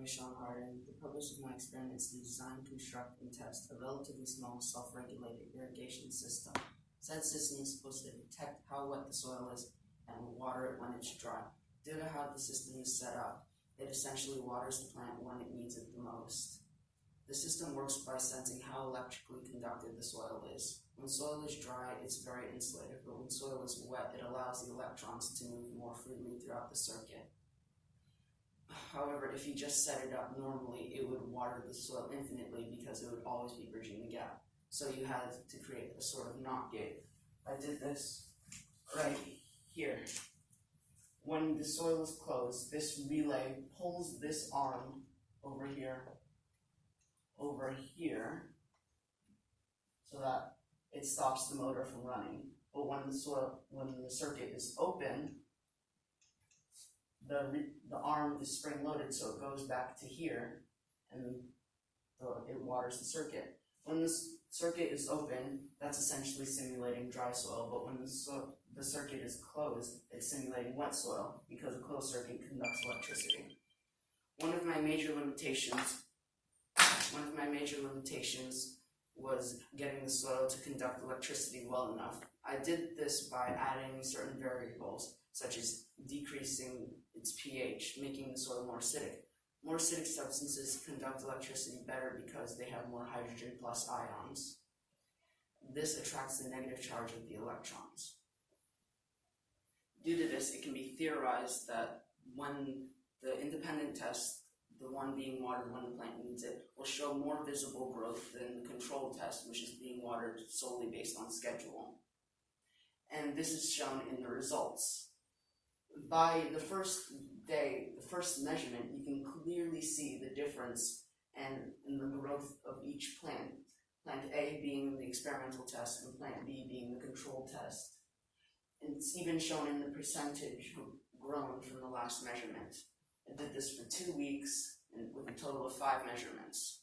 name is Sean Harden. The purpose of my experiment is to design, construct, and test a relatively small self-regulated irrigation system. Said system is supposed to detect how wet the soil is and water it when it's dry. Due to how the system is set up, it essentially waters the plant when it needs it the most. The system works by sensing how electrically conductive the soil is. When soil is dry, it's very insulated, but when soil is wet, it allows the electrons to move more freely throughout the circuit. However, if you just set it up normally, it would water the soil infinitely because it would always be bridging the gap. So you had to create a sort of NOT gate. I did this right here. When the soil is closed, this relay pulls this arm over here, so that it stops the motor from running. But when the circuit is open, the arm is spring loaded, so it goes back to here, and it waters the circuit. When the circuit is open, that's essentially simulating dry soil, but when the circuit is closed, it's simulating wet soil because a closed circuit conducts electricity. One of my major limitations was getting the soil to conduct electricity well enough. I did this by adding certain variables, such as decreasing its pH, making the soil more acidic. More acidic substances conduct electricity better because they have more hydrogen plus ions. This attracts the negative charge of the electrons. Due to this, it can be theorized that when the independent test, the one being watered when the plant needs it, will show more visible growth than the control test, which is being watered solely based on schedule. And this is shown in the results. By the first day, the first measurement, you can clearly see the difference in the growth of each plant. Plant A being the experimental test and plant B being the control test. And it's even shown in the percentage grown from the last measurement. I did this for 2 weeks and with a total of 5 measurements.